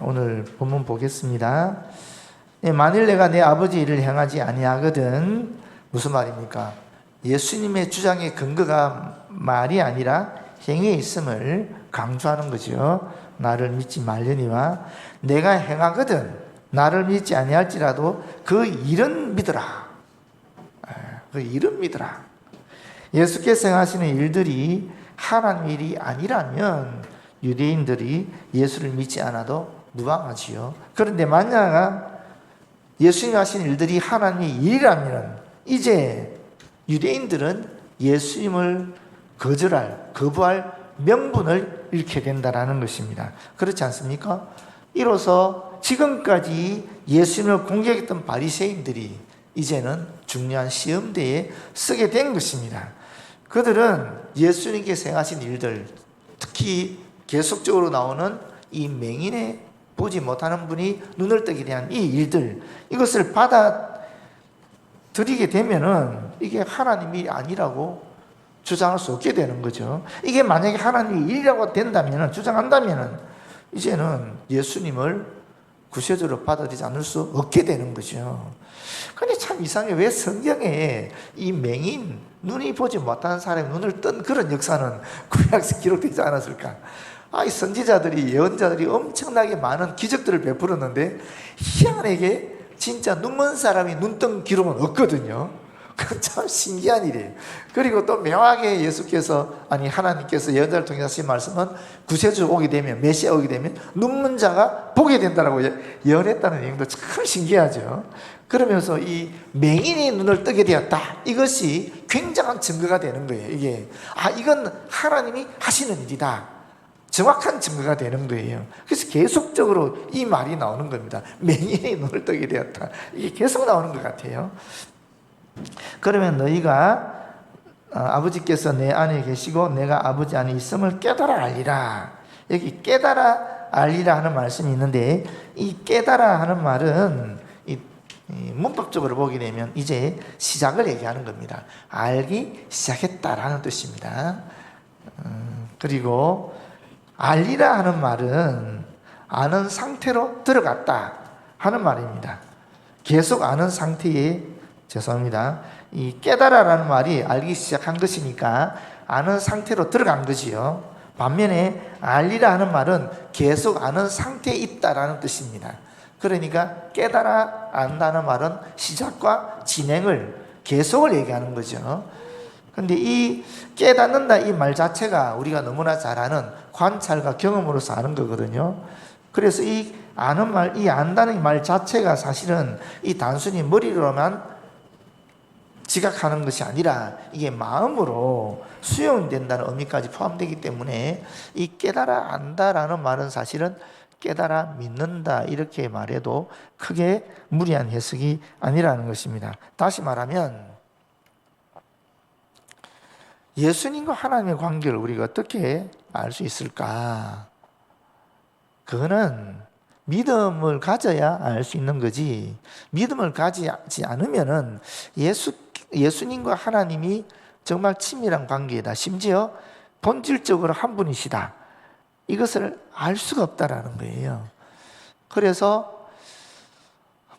오늘 본문 보겠습니다. 만일 내가 내 아버지 일을 행하지 아니하거든. 무슨 말입니까? 예수님의 주장의 근거가 말이 아니라 행위에 있음을 강조하는 거죠. 나를 믿지 말려니와 내가 행하거든 나를 믿지 아니할지라도 그 일은 믿으라. 그 일은 믿으라. 예수께서 행하시는 일들이 하나님 일이 아니라면 유대인들이 예수를 믿지 않아도 무방하지요. 그런데 만약 예수님이 하신 일들이 하나님의 일이라면 이제 유대인들은 예수님을 거부할 명분을 잃게 된다는 것입니다. 그렇지 않습니까? 이로써 지금까지 예수님을 공격했던 바리새인들이 이제는 중요한 시험대에 서게 된 것입니다. 그들은 예수님께서 행하신 일들, 특히 계속적으로 나오는 이 맹인의 보지 못하는 분이 눈을 뜨게 대한 이 일들, 이것을 받아들이게 되면은 이게 하나님이 아니라고 주장할 수 없게 되는 거죠. 이게 만약에 하나님의 일이라고 된다면, 주장한다면 이제는 예수님을 구세주로 받아들이지 않을 수 없게 되는 거죠. 근데 참 이상해. 왜 성경에 이 맹인, 눈이 보지 못하는 사람의 눈을 뜬 그런 역사는 구약에서 기록되지 않았을까? 이 선지자들이, 예언자들이 엄청나게 많은 기적들을 베풀었는데 희한하게 진짜 눈먼 사람이 눈 뜬 기록은 없거든요. 참 신기한 일이에요. 그리고 또 묘하게 하나님께서 예언자를 통해 하신 말씀은 구세주 오게 되면, 메시아 오게 되면 눈먼 자가 보게 된다라고 예언했다는 내용도 참 신기하죠. 그러면서 이 맹인이 눈을 뜨게 되었다, 이것이 굉장한 증거가 되는 거예요. 이건 하나님이 하시는 일이다, 정확한 증거가 되는 거예요. 그래서 계속적으로 이 말이 나오는 겁니다. 맹인이 눈을 뜨게 되었다, 이게 계속 나오는 것 같아요. 그러면 너희가 아버지께서 내 안에 계시고 내가 아버지 안에 있음을 깨달아 알리라. 여기 깨달아 알리라 하는 말씀이 있는데, 이 깨달아 하는 말은 문법적으로 보게 되면 이제 시작을 얘기하는 겁니다. 알기 시작했다라는 뜻입니다. 그리고 알리라 하는 말은 아는 상태로 들어갔다 하는 말입니다. 계속 아는 상태에, 이 깨달아라는 말이 알기 시작한 것이니까 아는 상태로 들어간 거지요. 반면에 알리라 하는 말은 계속 아는 상태에 있다라는 뜻입니다. 그러니까 깨달아 안다는 말은 시작과 진행을, 계속을 얘기하는 거죠. 그런데 이 깨닫는다 이 말 자체가 우리가 너무나 잘 아는 관찰과 경험으로서 아는 거거든요. 그래서 이 아는 말, 이 안다는 말 자체가 사실은 이 단순히 머리로만 지각하는 것이 아니라 이게 마음으로 수용된다는 의미까지 포함되기 때문에 이 깨달아 안다라는 말은 사실은 깨달아 믿는다 이렇게 말해도 크게 무리한 해석이 아니라는 것입니다. 다시 말하면 예수님과 하나님의 관계를 우리가 어떻게 알 수 있을까? 그거는 믿음을 가져야 알 수 있는 거지, 믿음을 가지지 않으면은 예수님과 하나님이 정말 친밀한 관계이다, 심지어 본질적으로 한 분이시다, 이것을 알 수가 없다라는 거예요. 그래서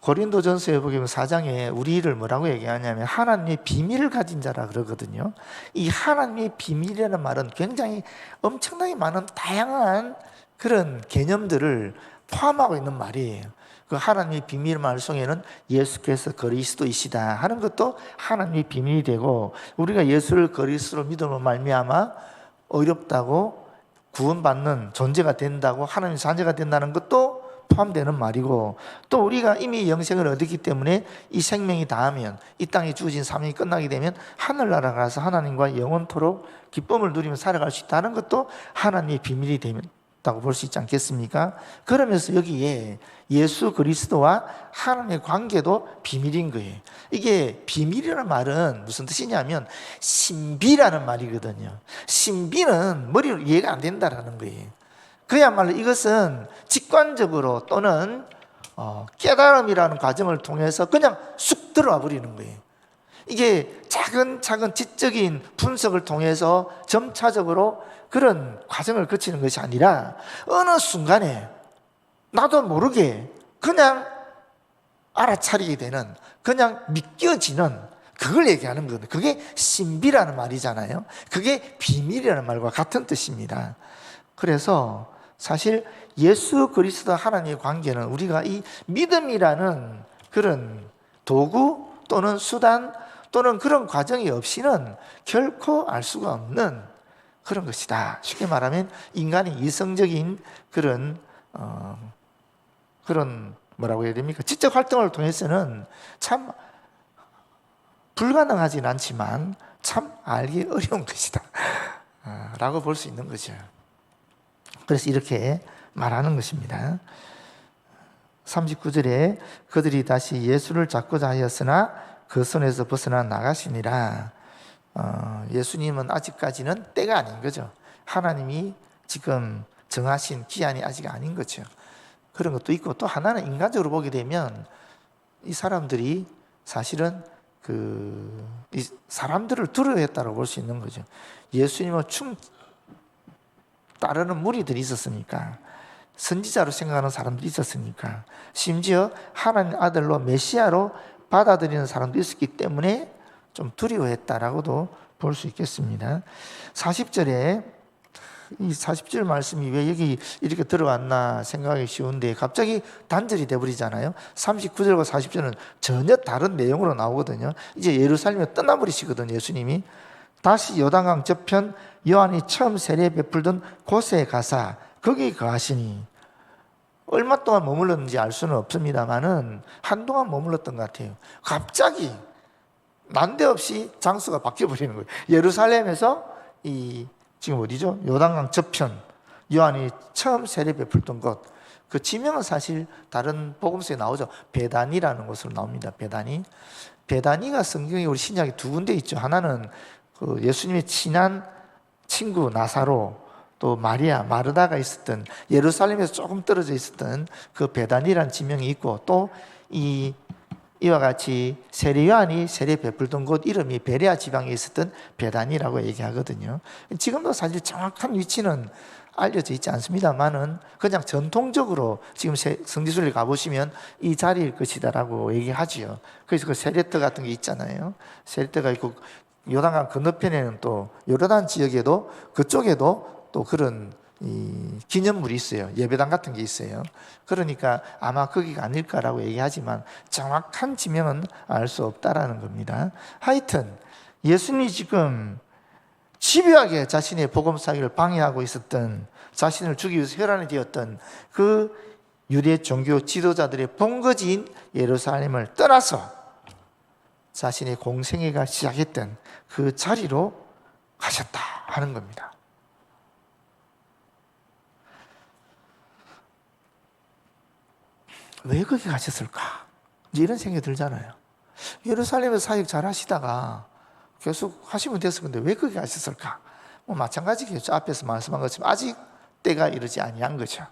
고린도전서에 보면 4장에 우리를 뭐라고 얘기하냐면 하나님의 비밀을 가진 자라 그러거든요. 이 하나님의 비밀이라는 말은 굉장히 엄청나게 많은 다양한 그런 개념들을 포함하고 있는 말이에요. 그 하나님의 비밀 말 속에는 예수께서 그리스도이시다 하는 것도 하나님의 비밀이 되고, 우리가 예수를 그리스도로 믿음으로 말미암아 어렵다고 구원받는 존재가 된다고, 하나님의 자녀가 된다는 것도 포함되는 말이고, 또 우리가 이미 영생을 얻었기 때문에 이 생명이 다하면, 이 땅에 주어진 사명이 끝나게 되면 하늘나라 가서 하나님과 영원토록 기쁨을 누리며 살아갈 수 있다는 것도 하나님의 비밀이 다고 볼 수 있지 않겠습니까? 그러면서 여기에 예수 그리스도와 하나님의 관계도 비밀인 거예요. 이게 비밀이라는 말은 무슨 뜻이냐면 신비라는 말이거든요. 신비는 머리로 이해가 안 된다라는 거예요. 그야말로 이것은 직관적으로 또는 깨달음이라는 과정을 통해서 그냥 쑥 들어와 버리는 거예요. 이게 차근차근 지적인 분석을 통해서 점차적으로 그런 과정을 거치는 것이 아니라 어느 순간에 나도 모르게 그냥 알아차리게 되는, 그냥 믿겨지는, 그걸 얘기하는 거거든요. 그게 신비라는 말이잖아요. 그게 비밀이라는 말과 같은 뜻입니다. 그래서 사실 예수 그리스도 하나님의 관계는 우리가 이 믿음이라는 그런 도구 또는 수단 또는 그런 과정이 없이는 결코 알 수가 없는 그런 것이다. 쉽게 말하면 인간의 이성적인 그런 뭐라고 해야 됩니까? 지적 활동을 통해서는 참 불가능하진 않지만 참 알기 어려운 것이다 라고 볼 수 있는 거죠. 그래서 이렇게 말하는 것입니다. 39절에 그들이 다시 예수를 잡고자 하였으나 그 손에서 벗어나 나가시니라. 예수님은 아직까지는 때가 아닌 거죠. 하나님이 지금 정하신 기한이 아직 아닌 거죠. 그런 것도 있고, 또 하나는 인간적으로 보게 되면 이 사람들이 사실은 이 사람들을 두려워했다고 볼 수 있는 거죠. 예수님을 따르는 무리들이 있었으니까, 선지자로 생각하는 사람들이 있었으니까, 심지어 하나님 아들로 메시아로 받아들이는 사람도 있었기 때문에 좀 두려워했다라고도 볼 수 있겠습니다. 40절에 이 40절 말씀이 왜 여기 이렇게 들어왔나 생각하기 쉬운데 갑자기 단절이 돼버리잖아요. 39절과 40절은 전혀 다른 내용으로 나오거든요. 이제 예루살렘에 떠나버리시거든요, 예수님이. 다시 요단강 저편 요한이 처음 세례 베풀던 곳에 가사 거기 거하시니, 얼마 동안 머물렀는지 알 수는 없습니다만은 한동안 머물렀던 것 같아요. 갑자기 난데없이 장소가 바뀌어버리는 거예요. 예루살렘에서 지금 어디죠? 요단강 저편 요한이 처음 세례 베풀던 곳, 그 지명은 사실 다른 복음서에 나오죠. 베다니라는 곳으로 나옵니다. 베다니가 성경에 우리 신약에 두 군데 있죠. 하나는 예수님의 친한 친구 나사로, 또 마리아, 마르다가 있었던 예루살렘에서 조금 떨어져 있었던 그 베다니라는 지명이 있고, 또 이와 같이 세례 요한이 세례 베풀던 곳 이름이 베레아 지방에 있었던 베다니라고 얘기하거든요. 지금도 사실 정확한 위치는 알려져 있지 않습니다만은 그냥 전통적으로 지금 성지순례 가보시면 이 자리일 것이다라고 얘기하지요. 그래서 그 세례터 같은 게 있잖아요. 세례터가 있고, 요단강 건너편에는 또 요르단 지역에도 그쪽에도 또 그런 기념물이 있어요. 예배당 같은 게 있어요. 그러니까 아마 거기가 아닐까라고 얘기하지만 정확한 지명은 알 수 없다라는 겁니다. 하여튼 예수님이 지금 집요하게 자신의 복음 사역을 방해하고 있었던, 자신을 죽이기 위해서 혈안이 되었던 그 유대 종교 지도자들의 본거지인 예루살렘을 떠나서 자신의 공생애가 시작했던 그 자리로 가셨다 하는 겁니다. 왜 거기 가셨을까? 이런 생각이 들잖아요. 예루살렘에서 사역 잘 하시다가 계속 하시면 됐을 건데 왜 거기 가셨을까? 마찬가지겠죠. 앞에서 말씀한 것처럼 아직 때가 이르지 아니한 거죠.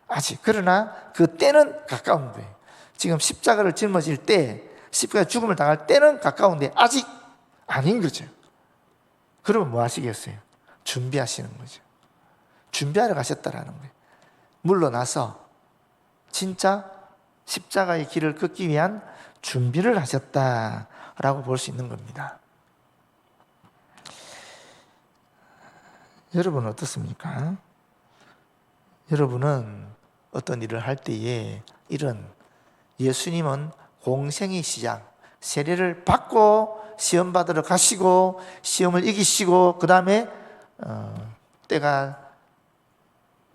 아직. 그러나 그 때는 가까운 거예요. 지금 십자가를 짊어질 때, 십자가 죽음을 당할 때는 가까운데 아직 아닌 거죠. 그러면 뭐 하시겠어요? 준비하시는 거죠. 준비하러 가셨다라는 거예요. 물러나서 진짜 십자가의 길을 걷기 위한 준비를 하셨다라고 볼 수 있는 겁니다. 여러분은 어떻습니까? 여러분은 어떤 일을 할 때에 이런 예수님은 공생의 시작, 세례를 받고 시험 받으러 가시고 시험을 이기시고 그 다음에 때가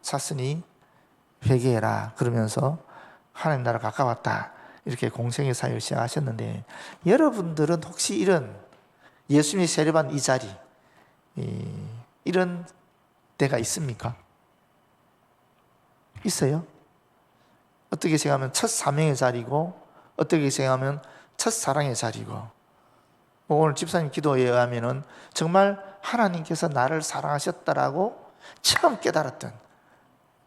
찼으니 회개해라 그러면서 하나님 나라 가까웠다 이렇게 공생의 사역을 시작하셨는데, 여러분들은 혹시 이런 예수님이 세례받은 이 자리, 이런 때가 있습니까? 있어요? 어떻게 생각하면 첫 사명의 자리고, 어떻게 생각하면 첫 사랑의 자리고, 오늘 집사님 기도에 의하면 정말 하나님께서 나를 사랑하셨다라고 처음 깨달았던,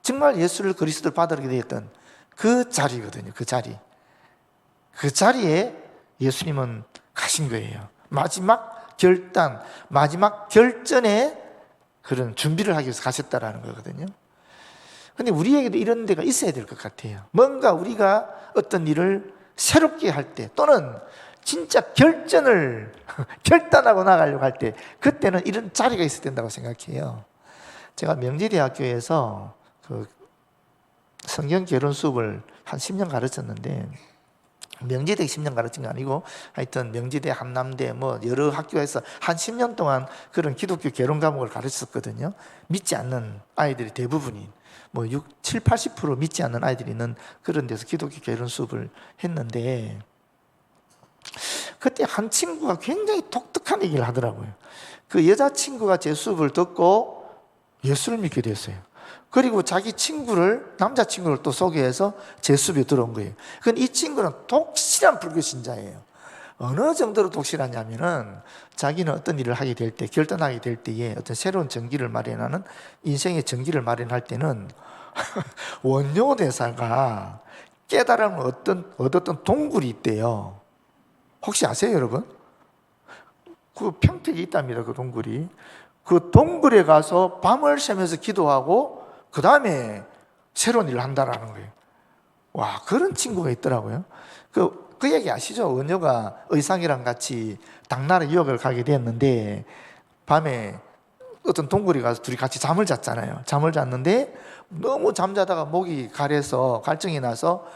정말 예수를 그리스도를 받아들이게 되었던 그 자리거든요. 그 자리에 예수님은 가신 거예요. 마지막 결단, 마지막 결전에 그런 준비를 하기 위해서 가셨다라는 거거든요. 근데 우리에게도 이런 데가 있어야 될 것 같아요. 뭔가 우리가 어떤 일을 새롭게 할 때, 또는 진짜 결단하고 나가려고 할 때, 그때는 이런 자리가 있어야 된다고 생각해요. 제가 명지대학교에서 그 성경 결혼 수업을 한 10년 가르쳤는데, 명지대 10년 가르친 게 아니고 하여튼 명지대, 한남대 뭐 여러 학교에서 한 10년 동안 그런 기독교 결혼 과목을 가르쳤거든요. 믿지 않는 아이들이 대부분이 뭐 7, 80% 믿지 않는 아이들이 있는 그런 데서 기독교 결혼 수업을 했는데, 그때 한 친구가 굉장히 독특한 얘기를 하더라고요. 그 여자친구가 제 수업을 듣고 예수를 믿게 됐어요. 그리고 자기 친구를, 남자친구를 또 소개해서 제 수업에 들어온 거예요. 그런데 이 친구는 독실한 불교 신자예요. 어느 정도로 독실하냐면은 자기는 어떤 일을 하게 될 때, 결단하게 될 때에 어떤 새로운 전기를 마련하는, 인생의 전기를 마련할 때는 원효 대사가 깨달음을 얻었던 동굴이 있대요. 혹시 아세요, 여러분? 그 평택에 있답니다, 그 동굴이. 그 동굴에 가서 밤을 새면서 기도하고 그 다음에 새로운 일을 한다라는 거예요. 와, 그런 친구가 있더라고요. 그 얘기 아시죠? 원효가 의상이랑 같이 당나라 유학을 가게 되었는데, 밤에 어떤 동굴에 가서 둘이 같이 잠을 잤잖아요. 잠을 잤는데 너무 잠자다가 목이 가래서 갈증이 나서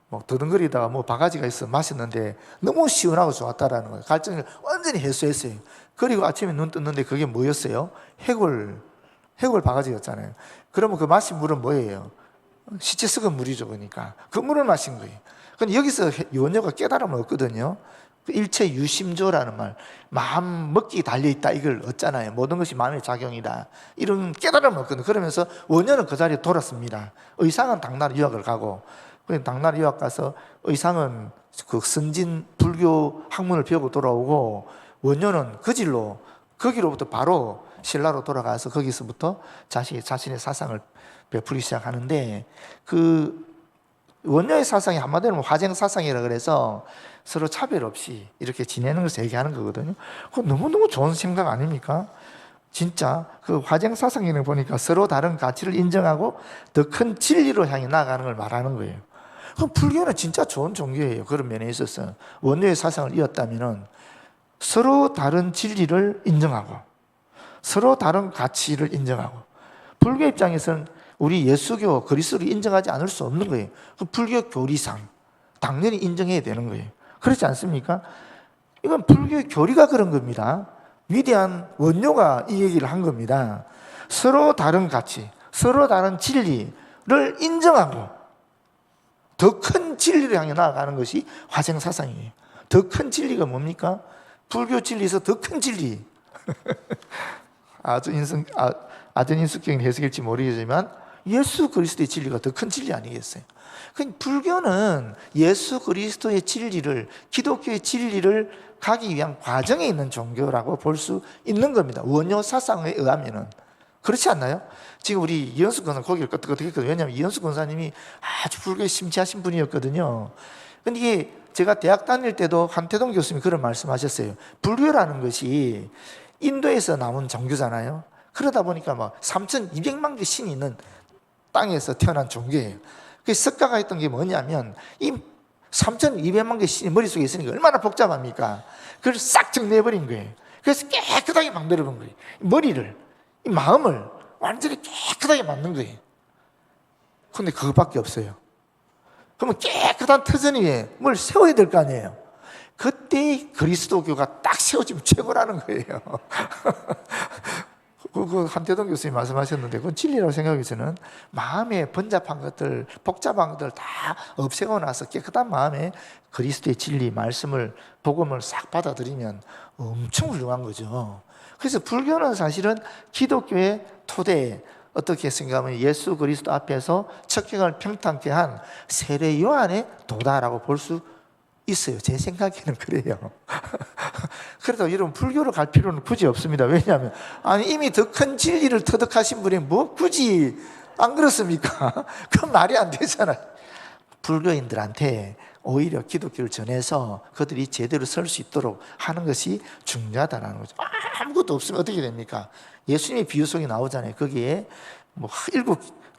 뭐 더듬거리다가 뭐 바가지가 있어 마셨는데 너무 시원하고 좋았다라는 거예요. 갈증을 완전히 해소했어요. 그리고 아침에 눈 떴는데 그게 뭐였어요? 해골 바가지였잖아요. 그러면 그 마신 물은 뭐예요? 시체 썩은 물이죠. 그러니까 그 물을 마신 거예요. 근데 여기서 원효가 깨달음을 얻거든요. 일체 유심조라는 말, 마음 먹기 달려있다, 이걸 얻잖아요. 모든 것이 마음의 작용이다, 이런 깨달음을 얻거든요. 그러면서 원효는 그 자리에 돌았습니다. 의상은 당나라 유학을 가고, 당나라 유학 가서 의상은 그 선진 불교 학문을 배우고 돌아오고, 원효는 그 길로, 거기로부터 바로 신라로 돌아가서 거기서부터 자신의 사상을 베풀기 시작하는데, 그 원효의 사상이 한마디로 화쟁 사상이라 그래서 서로 차별 없이 이렇게 지내는 것을 얘기하는 거거든요. 그거 너무너무 좋은 생각 아닙니까? 진짜 그 화쟁 사상에는 보니까 서로 다른 가치를 인정하고 더 큰 진리로 향해 나아가는 걸 말하는 거예요. 그럼 불교는 진짜 좋은 종교예요. 그런 면에 있어서 원효의 사상을 이었다면은 서로 다른 진리를 인정하고 서로 다른 가치를 인정하고, 불교 입장에서는 우리 예수교, 그리스도를 인정하지 않을 수 없는 거예요. 불교 교리상 당연히 인정해야 되는 거예요. 그렇지 않습니까? 이건 불교의 교리가 그런 겁니다. 위대한 원효가 이 얘기를 한 겁니다. 서로 다른 가치, 서로 다른 진리를 인정하고 더 큰 진리를 향해 나아가는 것이 화생사상이에요. 더 큰 진리가 뭡니까? 불교 진리에서 더 큰 진리. 아주 인수적인 해석일지 모르겠지만 예수 그리스도의 진리가 더 큰 진리 아니겠어요? 불교는 예수 그리스도의 진리를, 기독교의 진리를 가기 위한 과정에 있는 종교라고 볼 수 있는 겁니다. 원효 사상에 의하면은. 그렇지 않나요? 지금 우리 이현숙 권사 거기를 끄떡끄떡했거든요. 왜냐하면 이현숙 권사님이 아주 불교에 심취하신 분이었거든요. 근데 이게 제가 대학 다닐 때도 한태동 교수님이 그런 말씀하셨어요. 불교라는 것이 인도에서 나온 종교잖아요. 그러다 보니까 막 3,200만 개 신이 있는 땅에서 태어난 종교예요. 그 석가가 했던 게 뭐냐면 이 3,200만 개 신이 머릿속에 있으니까 얼마나 복잡합니까? 그걸 싹 정리해버린 거예요. 그래서 깨끗하게 만들어본 거예요. 머리를, 이 마음을 완전히 깨끗하게 만든 거예요. 근데 그것밖에 없어요. 그러면 깨끗한 터전 위에 뭘 세워야 될 거 아니에요. 그때 그리스도교가 딱 세워지면 최고라는 거예요. 그 한태동 교수님 말씀하셨는데 그건 진리라고 생각하기 저는 마음에 번잡한 것들, 복잡한 것들 다 없애고 나서 깨끗한 마음에 그리스도의 진리, 말씀을, 복음을 싹 받아들이면 엄청 훌륭한 거죠. 그래서 불교는 사실은 기독교의 토대, 어떻게 생각하면 예수 그리스도 앞에서 척경을 평탄케 한 세례 요한의 도다라고 볼 수 있어요. 제 생각에는 그래요. 그래도 여러분 불교로 갈 필요는 굳이 없습니다. 왜냐하면 이미 더 큰 진리를 터득하신 분이 뭐 굳이, 안 그렇습니까? 그건 말이 안 되잖아요. 불교인들한테 오히려 기독교를 전해서 그들이 제대로 설 수 있도록 하는 것이 중요하다는 거죠. 아무것도 없으면 어떻게 됩니까? 예수님의 비유 속에 나오잖아요. 거기에 뭐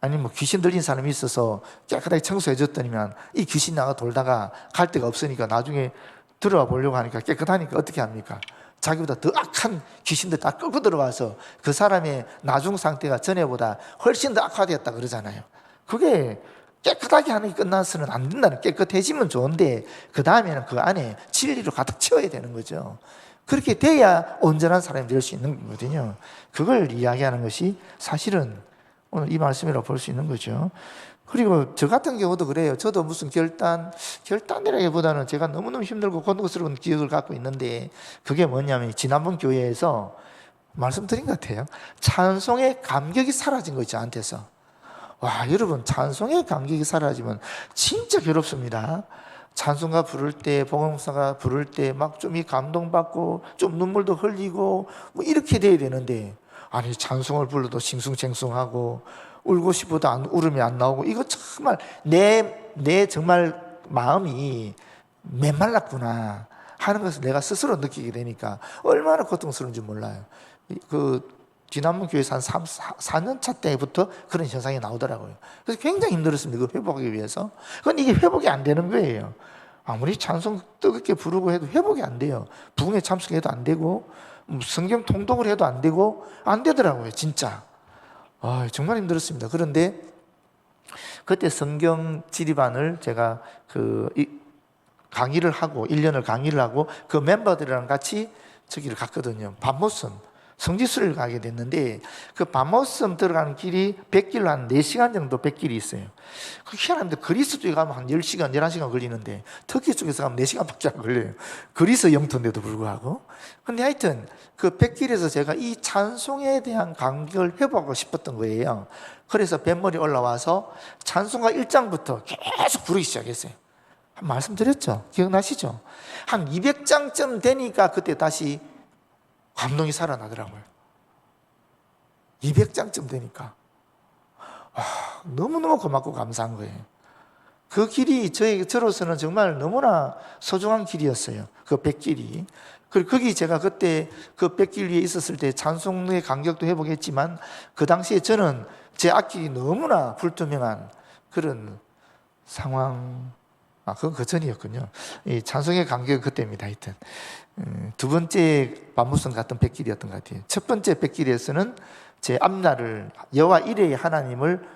아니 뭐 귀신 들린 사람이 있어서 깨끗하게 청소해 줬더니만 이 귀신 나가 돌다가 갈 데가 없으니까 나중에 들어와 보려고 하니까 깨끗하니까 어떻게 합니까? 자기보다 더 악한 귀신들 다 끌고 들어와서 그 사람의 나중 상태가 전에보다 훨씬 더 악화되었다 그러잖아요. 그게 깨끗하게 하는 게 끝나서는 안 된다는, 깨끗해지면 좋은데 그 다음에는 그 안에 진리로 가득 채워야 되는 거죠. 그렇게 돼야 온전한 사람이 될 수 있는 거거든요. 그걸 이야기하는 것이 사실은 오늘 이 말씀이라고 볼 수 있는 거죠. 그리고 저 같은 경우도 그래요. 저도 무슨 결단이라기보다는 제가 너무너무 힘들고 고통스러운 기억을 갖고 있는데, 그게 뭐냐면 지난번 교회에서 말씀드린 것 같아요. 찬송의 감격이 사라진 거 있죠, 저한테서. 와, 여러분, 찬송의 감격이 사라지면 진짜 괴롭습니다. 찬송가 부를 때, 복음사가 부를 때 막 좀 이 감동받고 좀 눈물도 흘리고 뭐 이렇게 돼야 되는데, 아니 찬송을 불러도 싱숭생숭하고 울고 싶어도 울음이 안 나오고, 이거 정말 내 정말 마음이 메말랐구나 하는 것을 내가 스스로 느끼게 되니까 얼마나 고통스러운지 몰라요. 지난번 교회에서 한 4년 차 때부터 그런 현상이 나오더라고요. 그래서 굉장히 힘들었습니다. 그걸 회복하기 위해서. 그런데 이게 회복이 안 되는 거예요. 아무리 찬송 뜨겁게 부르고 해도 회복이 안 돼요. 부흥에 참석해도 안 되고, 성경 통독을 해도 안 되고, 안 되더라고요, 진짜. 정말 힘들었습니다. 그런데 그때 성경 지리반을 제가 강의를 하고 1년을 강의를 하고 그 멤버들이랑 같이 저기를 갔거든요. 밤모섬 성지순례를 가게 됐는데, 그 밤모섬 들어가는 길이 100길로 한 4시간 정도 100길이 있어요. 그 희한한데 그리스 쪽에 가면 한 10시간, 11시간 걸리는데 터키 쪽에서 가면 4시간밖에 안 걸려요. 그리스 영토인데도 불구하고. 근데 하여튼 그 100길에서 제가 이 찬송에 대한 감격을 회복하고 싶었던 거예요. 그래서 뱃머리 올라와서 찬송가 1장부터 계속 부르기 시작했어요. 말씀드렸죠? 기억나시죠? 한 200장쯤 되니까 그때 다시 감동이 살아나더라고요. 200장쯤 되니까 너무너무 고맙고 감사한 거예요. 그 길이 저로서는 정말 너무나 소중한 길이었어요. 그 100길이. 그리고 거기 제가 그때 그 100길 위에 있었을 때 찬송의 감격도 회복했지만, 그 당시에 저는 제 악기 너무나 불투명한 그런 상황, 그건 그 전이었군요. 이 찬송의 감격은 그때입니다. 하여튼 두 번째 밤무성 같은 100길이었던 것 같아요. 첫 번째 100길에서는 제 앞날을, 여호와 이레의 하나님을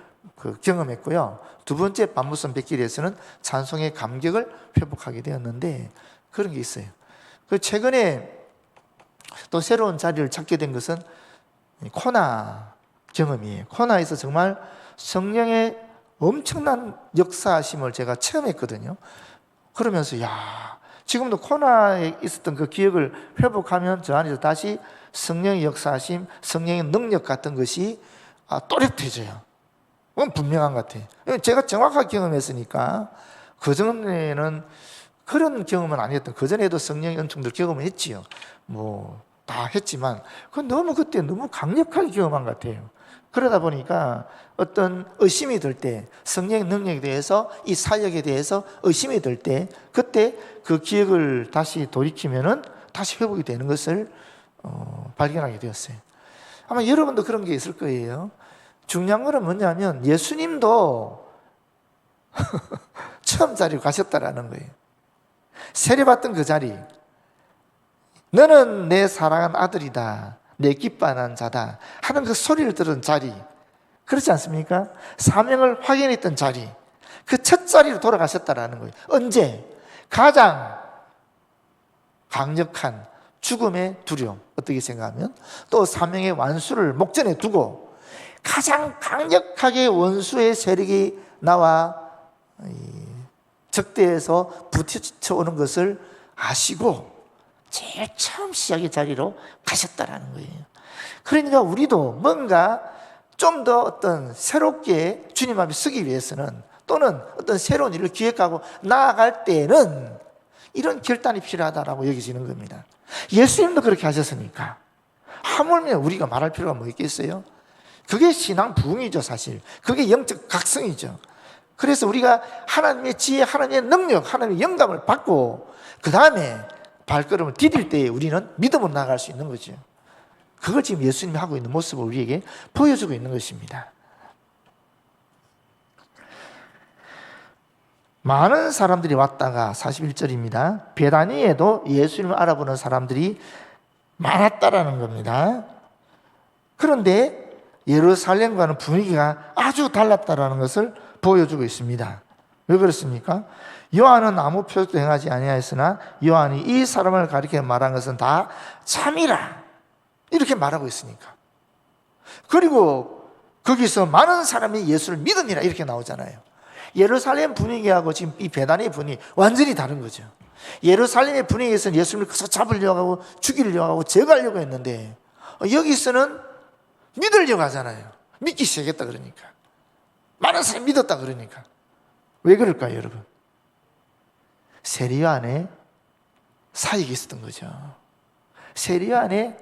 경험했고요. 두 번째 밤무성 100길에서는 찬송의 감격을 회복하게 되었는데, 그런 게 있어요. 최근에 또 새로운 자리를 찾게 된 것은 코나 경험이에요. 코나에서 정말 성령의 엄청난 역사하심을 제가 처음 했거든요. 그러면서 지금도 코나에 있었던 그 기억을 회복하면 저 안에서 다시 성령의 역사하심, 성령의 능력 같은 것이 또렷해져요. 그건 분명한 것 같아요. 제가 정확하게 경험했으니까. 그전에는 그런 경험은 아니었던, 그전에도 성령의 은총들 경험을 했지요. 다 했지만 그건 그때 너무 강력하게 경험한 것 같아요. 그러다 보니까 어떤 의심이 들 때, 성령의 능력에 대해서, 이 사역에 대해서 의심이 들 때, 그때 그 기억을 다시 돌이키면은 다시 회복이 되는 것을 발견하게 되었어요. 아마 여러분도 그런 게 있을 거예요. 중요한 거는 뭐냐면 예수님도 처음 자리로 가셨다라는 거예요. 세례받던 그 자리, 너는 내 사랑한 아들이다, 내 기뻐하는 자다 하는 그 소리를 들은 자리, 그렇지 않습니까? 사명을 확인했던 자리, 그 첫 자리로 돌아가셨다라는 거예요. 언제? 가장 강력한 죽음의 두려움, 어떻게 생각하면 또 사명의 완수를 목전에 두고 가장 강력하게 원수의 세력이 나와 적대에서 부딪혀오는 것을 아시고 제일 처음 시작의 자리로 가셨다라는 거예요. 그러니까 우리도 뭔가 좀 더 어떤 새롭게 주님 앞에 서기 위해서는, 또는 어떤 새로운 일을 기획하고 나아갈 때는 이런 결단이 필요하다라고 여기지는 겁니다. 예수님도 그렇게 하셨으니까 하물며 우리가 말할 필요가 뭐 있겠어요? 그게 신앙 부흥이죠, 사실. 그게 영적 각성이죠. 그래서 우리가 하나님의 지혜, 하나님의 능력, 하나님의 영감을 받고 그 다음에 발걸음을 디딜 때에 우리는 믿음으로 나아갈 수 있는 거죠. 그걸 지금 예수님이 하고 있는 모습을 우리에게 보여주고 있는 것입니다. 많은 사람들이 왔다가 41절입니다. 베다니에도 예수님을 알아보는 사람들이 많았다라는 겁니다. 그런데 예루살렘과는 분위기가 아주 달랐다라는 것을 보여주고 있습니다. 왜 그렇습니까? 요한은 아무 표적도 행하지 아니하였으나 요한이 이 사람을 가리켜 말한 것은 다 참이라 이렇게 말하고 있으니까. 그리고 거기서 많은 사람이 예수를 믿으니라 이렇게 나오잖아요. 예루살렘 분위기하고 지금 이 베다니 분위기 완전히 다른 거죠. 예루살렘의 분위기에서는 예수님을 가서 잡으려고 하고 죽이려고 하고 제거하려고 했는데 여기서는 믿으려고 하잖아요. 믿기 시작했다 그러니까. 많은 사람이 믿었다 그러니까. 왜 그럴까요, 여러분? 세리와 안에 사역이 있었던 거죠. 세리와 안에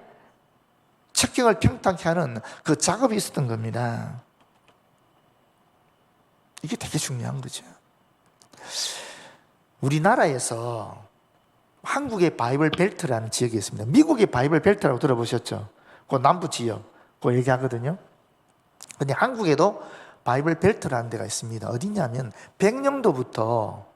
척경을 평탄케 하는 그 작업이 있었던 겁니다. 이게 되게 중요한 거죠. 우리나라에서 한국의 바이블 벨트라는 지역이 있습니다. 미국의 바이블 벨트라고 들어보셨죠? 그 남부 지역, 그 얘기하거든요. 근데 한국에도 바이블 벨트라는 데가 있습니다. 어디냐면 백령도부터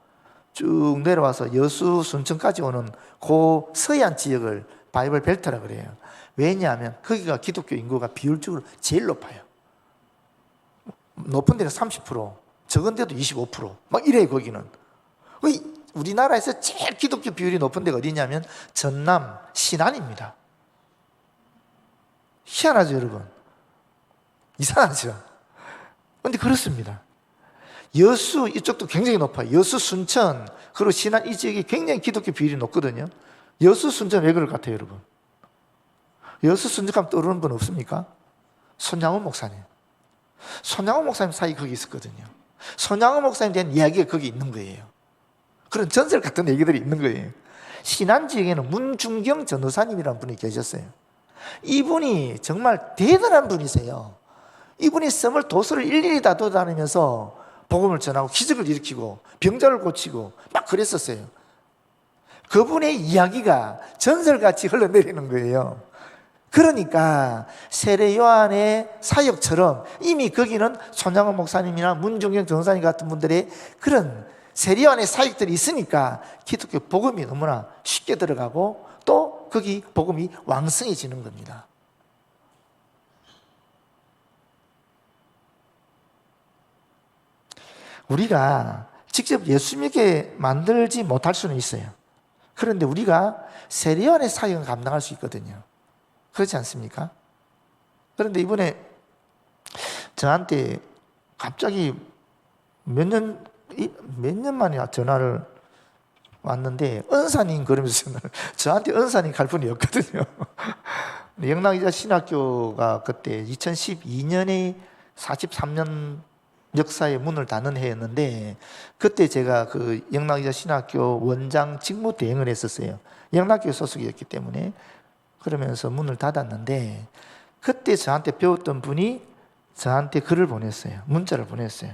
쭉 내려와서 여수, 순천까지 오는 그 서해안 지역을 바이블 벨트라 그래요. 왜냐하면 거기가 기독교 인구가 비율적으로 제일 높아요. 높은 데는 30%, 적은 데도 25%막 이래요. 거기는 우리나라에서 제일 기독교 비율이 높은 데가 어디냐면 전남 신안입니다. 희한하죠, 여러분? 이상하죠? 그런데 그렇습니다. 여수 이쪽도 굉장히 높아요. 여수, 순천, 그리고 신안 이 지역이 굉장히 기독교 비율이 높거든요. 여수, 순천 왜 그럴 것 같아요, 여러분? 여수, 순천 가면 떠오르는 분 없습니까? 손양훈 목사님. 손양훈 목사님 사이 거기 있었거든요. 손양훈 목사님에 대한 이야기가 거기 있는 거예요. 그런 전설 같은 얘기들이 있는 거예요. 신안 지역에는 문중경 전도사님이라는 분이 계셨어요. 이분이 정말 대단한 분이세요. 이분이 섬을 도서를 일일이 다 돌아다니면서 복음을 전하고 기적을 일으키고 병자를 고치고 막 그랬었어요. 그분의 이야기가 전설같이 흘러내리는 거예요. 그러니까 세례 요한의 사역처럼 이미 거기는 손양원 목사님이나 문중경 전도사님 같은 분들의 그런 세례 요한의 사역들이 있으니까 기독교 복음이 너무나 쉽게 들어가고 또 거기 복음이 왕성해지는 겁니다. 우리가 직접 예수 믿게 만들지 못할 수는 있어요. 그런데 우리가 세례 요한의 사역을 감당할 수 있거든요. 그렇지 않습니까? 그런데 이번에 저한테 갑자기 몇 년 만에 전화를 왔는데 은사님 그러면서 저한테 은사님 갈 분이 없거든요. 영락이자 신학교가 그때 2012년에 43년 역사의 문을 닫는 해였는데 그때 제가 그 영락이자 신학교 원장 직무 대행을 했었어요. 영락교 소속이었기 때문에. 그러면서 문을 닫았는데 그때 저한테 배웠던 분이 저한테 글을 보냈어요. 문자를 보냈어요.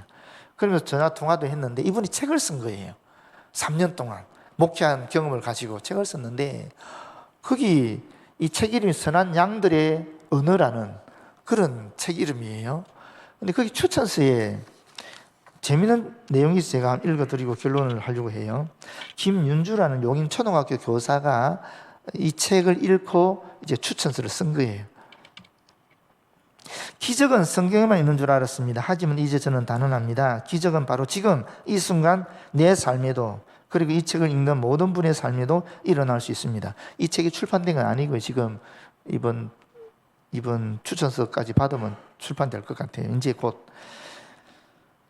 그러면서 전화 통화도 했는데 이분이 책을 쓴 거예요. 3년 동안 목회한 경험을 가지고 책을 썼는데 거기 이 책 이름이 선한 양들의 언어라는 그런 책 이름이에요. 근데 거기 추천서에 재미있는 내용이 있어요. 제가 읽어드리고 결론을 하려고 해요. 김윤주라는 용인 초등학교 교사가 이 책을 읽고 이제 추천서를 쓴 거예요. 기적은 성경에만 있는 줄 알았습니다. 하지만 이제 저는 단언합니다. 기적은 바로 지금 이 순간 내 삶에도 그리고 이 책을 읽는 모든 분의 삶에도 일어날 수 있습니다. 이 책이 출판된 건 아니고요. 지금 이번 추천서까지 받으면 출판될 것 같아요. 이제 곧.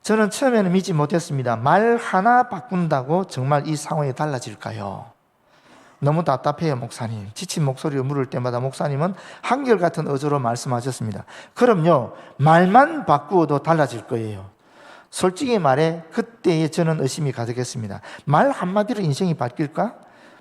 저는 처음에는 믿지 못했습니다. 말 하나 바꾼다고 정말 이 상황이 달라질까요? 너무 답답해요, 목사님. 지친 목소리를 물을 때마다 목사님은 한결같은 어조로 말씀하셨습니다. 그럼요, 말만 바꾸어도 달라질 거예요. 솔직히 말해 그때에 저는 의심이 가득했습니다. 말 한마디로 인생이 바뀔까?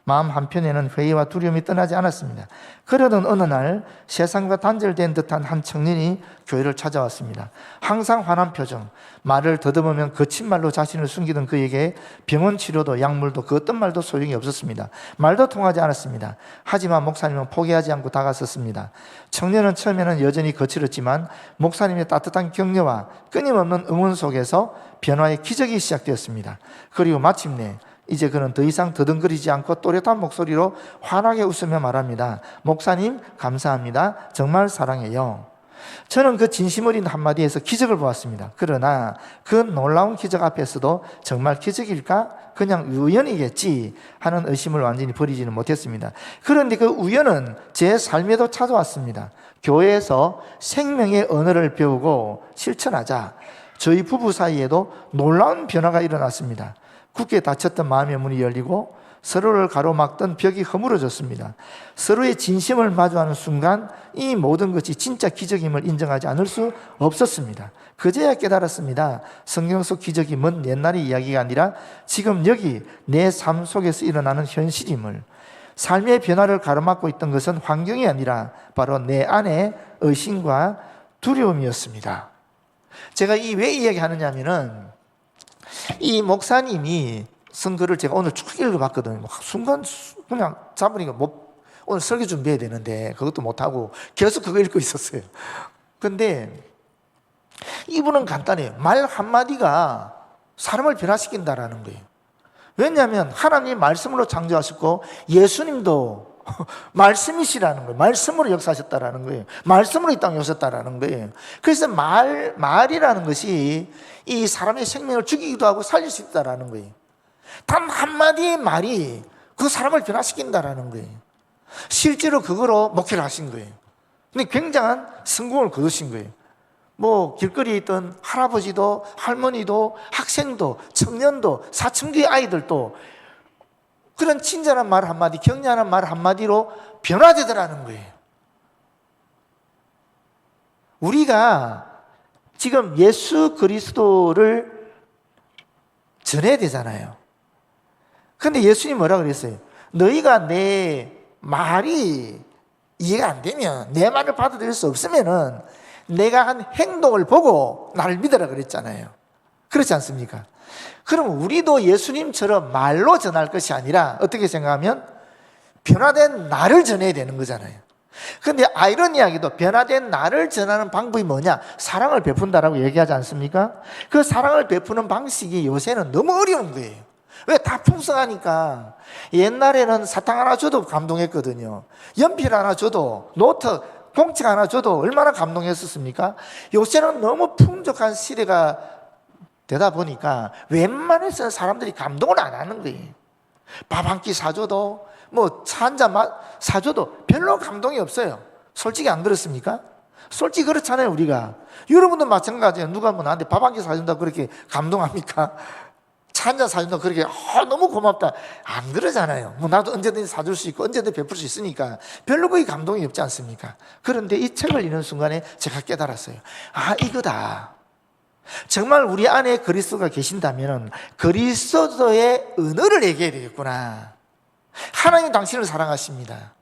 마음 한편에는 회의와 두려움이 떠나지 않았습니다. 그러던 어느 날 세상과 단절된 듯한 한 청년이 교회를 찾아왔습니다. 항상 환한 표정, 말을 더듬으면 거친 말로 자신을 숨기던 그에게 병원 치료도 약물도 그 어떤 말도 소용이 없었습니다. 말도 통하지 않았습니다. 하지만 목사님은 포기하지 않고 다가섰습니다. 청년은 처음에는 여전히 거칠었지만 목사님의 따뜻한 격려와 끊임없는 응원 속에서 변화의 기적이 시작되었습니다. 그리고 마침내 이제 그는 더 이상 더듬거리지 않고 또렷한 목소리로 환하게 웃으며 말합니다. 목사님 감사합니다. 정말 사랑해요. 저는 그 진심 어린 한마디에서 기적을 보았습니다. 그러나 그 놀라운 기적 앞에서도 정말 기적일까? 그냥 우연이겠지 하는 의심을 완전히 버리지는 못했습니다. 그런데 그 우연은 제 삶에도 찾아왔습니다. 교회에서 생명의 언어를 배우고 실천하자 저희 부부 사이에도 놀라운 변화가 일어났습니다. 굳게 닫혔던 마음의 문이 열리고 서로를 가로막던 벽이 허물어졌습니다. 서로의 진심을 마주하는 순간 이 모든 것이 진짜 기적임을 인정하지 않을 수 없었습니다. 그제야 깨달았습니다. 성경 속 기적이 먼 옛날의 이야기가 아니라 지금 여기 내 삶 속에서 일어나는 현실임을, 삶의 변화를 가로막고 있던 것은 환경이 아니라 바로 내 안의 의심과 두려움이었습니다. 제가 왜 이야기하느냐면은 이 목사님이 쓴 글을 제가 오늘 쭉 읽어봤거든요. 순간 그냥 잡으니까 오늘 설교 준비해야 되는데 그것도 못하고 계속 그거 읽고 있었어요. 근데 이분은 간단해요. 말 한마디가 사람을 변화시킨다라는 거예요. 왜냐하면 하나님 말씀으로 창조하셨고 예수님도 말씀이시라는 거예요. 말씀으로 역사하셨다라는 거예요. 말씀으로 이 땅에 오셨다라는 거예요. 그래서 말이라는 것이 이 사람의 생명을 죽이기도 하고 살릴 수 있다라는 거예요. 단 한마디의 말이 그 사람을 변화시킨다라는 거예요. 실제로 그거로 목회를 하신 거예요. 근데 굉장한 성공을 거두신 거예요. 길거리에 있던 할아버지도 할머니도 학생도 청년도 사춘기 아이들도 그런 친절한 말 한마디, 격려하는 말 한마디로 변화되더라는 거예요. 우리가 지금 예수 그리스도를 전해야 되잖아요. 그런데 예수님이 뭐라 그랬어요? 너희가 내 말이 이해가 안 되면, 내 말을 받아들일 수 없으면은 내가 한 행동을 보고 나를 믿으라 그랬잖아요. 그렇지 않습니까? 그럼 우리도 예수님처럼 말로 전할 것이 아니라 어떻게 생각하면 변화된 나를 전해야 되는 거잖아요. 그런데 아이러니하게도 변화된 나를 전하는 방법이 뭐냐? 사랑을 베푼다라고 얘기하지 않습니까? 그 사랑을 베푸는 방식이 요새는 너무 어려운 거예요. 왜? 다 풍성하니까. 옛날에는 사탕 하나 줘도 감동했거든요. 연필 하나 줘도, 노트, 공책 하나 줘도 얼마나 감동했었습니까? 요새는 너무 풍족한 시대가 되다 보니까 웬만해서는 사람들이 감동을 안 하는 거예요. 밥 한 끼 사줘도, 차 한 잔 사줘도 별로 감동이 없어요. 솔직히 안 그렇습니까? 솔직히 그렇잖아요, 우리가. 여러분도 마찬가지예요. 누가 나한테 밥 한 끼 사준다고 그렇게 감동합니까? 차 한 잔 사준다고 그렇게 너무 고맙다 안 그러잖아요. 나도 언제든지 사줄 수 있고 언제든지 베풀 수 있으니까 별로 거의 감동이 없지 않습니까? 그런데 이 책을 읽는 순간에 제가 깨달았어요. 이거다. 정말 우리 안에 그리스도가 계신다면 그리스도의 언어를 얘기해야 되겠구나. 하나님 당신을 사랑하십니다.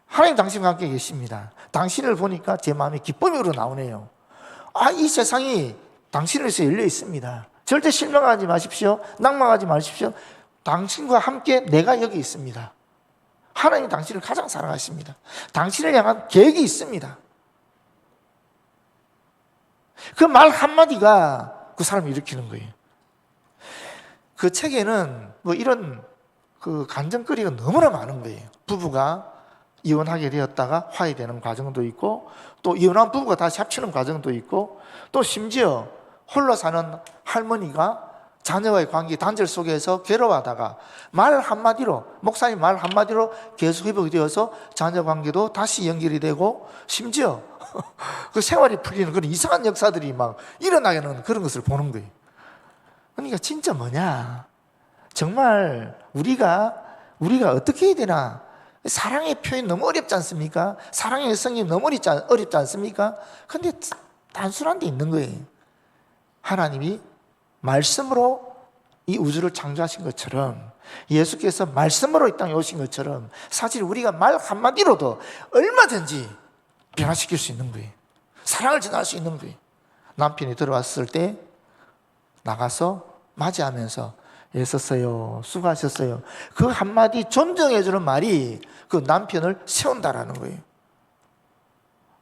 하나님 당신과 함께 계십니다. 당신을 보니까 제 마음에 기쁨이 우러나오네요. 이 세상이 당신을 위해서 열려 있습니다. 절대 실망하지 마십시오. 낭망하지 마십시오. 당신과 함께 내가 여기 있습니다. 하나님이 당신을 가장 사랑하십니다. 당신을 향한 계획이 있습니다. 그 말 한마디가 그 사람을 일으키는 거예요. 그 책에는 이런 간증거리가 너무나 많은 거예요. 부부가 이혼하게 되었다가 화해되는 과정도 있고, 또 이혼한 부부가 다시 합치는 과정도 있고, 또 심지어 홀로 사는 할머니가 자녀와의 관계 단절 속에서 괴로워하다가 말 한마디로, 목사님 말 한마디로 계속 회복이 되어서 자녀 관계도 다시 연결이 되고, 심지어 그 생활이 풀리는 그런 이상한 역사들이 막 일어나는 그런 것을 보는 거예요. 그러니까 진짜 뭐냐? 정말 우리가 어떻게 해야 되나? 사랑의 표현 너무 어렵지 않습니까? 사랑의 성이 너무 어렵지 않습니까? 근데 단순한 데 있는 거예요. 하나님이 말씀으로 이 우주를 창조하신 것처럼, 예수께서 말씀으로 이 땅에 오신 것처럼 사실 우리가 말 한마디로도 얼마든지 변화시킬 수 있는 거예요. 사랑을 전할 수 있는 거예요. 남편이 들어왔을 때 나가서 맞이하면서 애썼어요, 수고하셨어요, 그 한마디 존중해주는 말이 그 남편을 세운다라는 거예요.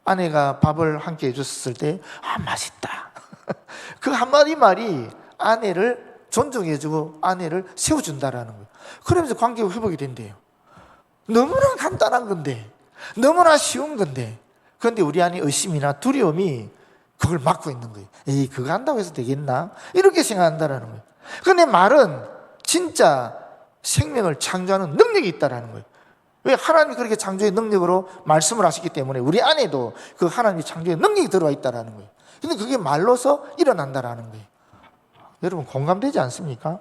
아내가 밥을 함께 해줬을 때 맛있다 그 한마디 말이 아내를 존중해주고 아내를 세워준다라는 거예요. 그러면서 관계가 회복이 된대요. 너무나 간단한 건데, 너무나 쉬운 건데, 그런데 우리 안에 의심이나 두려움이 그걸 막고 있는 거예요. 에이, 그거 한다고 해서 되겠나? 이렇게 생각한다라는 거예요. 그런데 말은 진짜 생명을 창조하는 능력이 있다라는 거예요. 왜? 하나님이 그렇게 창조의 능력으로 말씀을 하시기 때문에 우리 안에도 그 하나님의 창조의 능력이 들어와 있다라는 거예요. 근데 그게 말로서 일어난다라는 거예요. 여러분 공감되지 않습니까?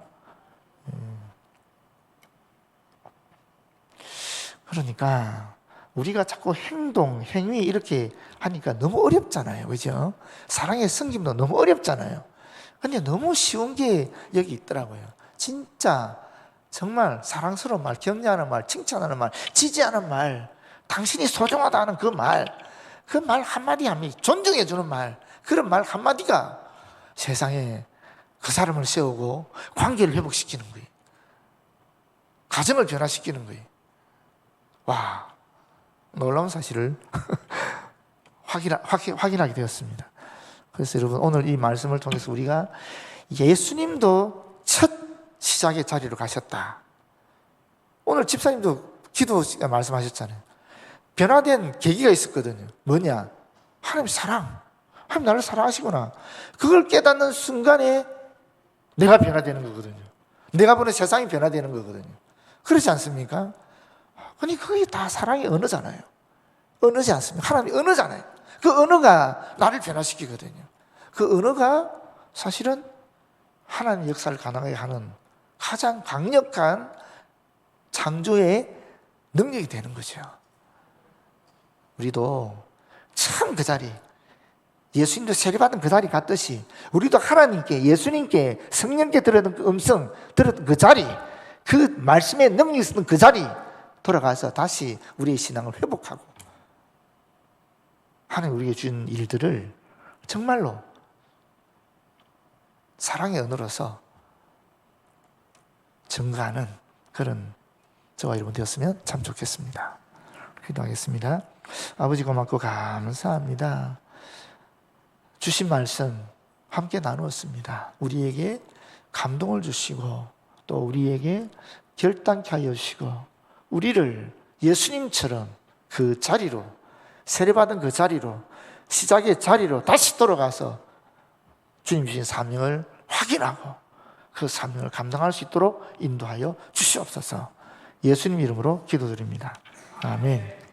그러니까 우리가 자꾸 행동, 행위 이렇게 하니까 너무 어렵잖아요. 그죠? 사랑의 섬김도 너무 어렵잖아요. 근데 너무 쉬운 게 여기 있더라고요. 진짜 정말 사랑스러운 말, 격려하는 말, 칭찬하는 말, 지지하는 말, 당신이 소중하다는 그 말 한마디 한마디, 존중해주는 말, 그런 말 한마디가 세상에 그 사람을 세우고 관계를 회복시키는 거예요. 가정을 변화시키는 거예요. 와, 놀라운 사실을 확인하게 되었습니다. 그래서 여러분, 오늘 이 말씀을 통해서 우리가 예수님도 첫 시작의 자리로 가셨다. 오늘 집사님도 기도 말씀하셨잖아요. 변화된 계기가 있었거든요. 뭐냐? 하나님 사랑. 하나님 나를 사랑하시구나. 그걸 깨닫는 순간에 내가 변화되는 거거든요. 내가 보는 세상이 변화되는 거거든요. 그렇지 않습니까? 아니, 그게 다 사랑의 언어잖아요. 언어지 않습니까? 하나님의 언어잖아요. 그 언어가 나를 변화시키거든요. 그 언어가 사실은 하나님의 역사를 가능하게 하는 가장 강력한 창조의 능력이 되는 거죠. 우리도 참 그 자리, 예수님도 세례받은 그 자리 갔듯이 우리도 하나님께, 예수님께, 성령께 들었던 그 음성, 들었던 그 자리, 그 말씀의 능력이 있었던 그 자리 돌아가서 다시 우리의 신앙을 회복하고 하나님 우리에게 준 일들을 정말로 사랑의 언어로서 증거하는 그런 저와 여러분 되었으면 참 좋겠습니다. 기도하겠습니다. 아버지 고맙고 감사합니다. 주신 말씀 함께 나누었습니다. 우리에게 감동을 주시고 또 우리에게 결단케 하여 주시고 우리를 예수님처럼 그 자리로, 세례받은 그 자리로, 시작의 자리로 다시 돌아가서 주님 주신 사명을 확인하고 그 사명을 감당할 수 있도록 인도하여 주시옵소서. 예수님 이름으로 기도드립니다. 아멘.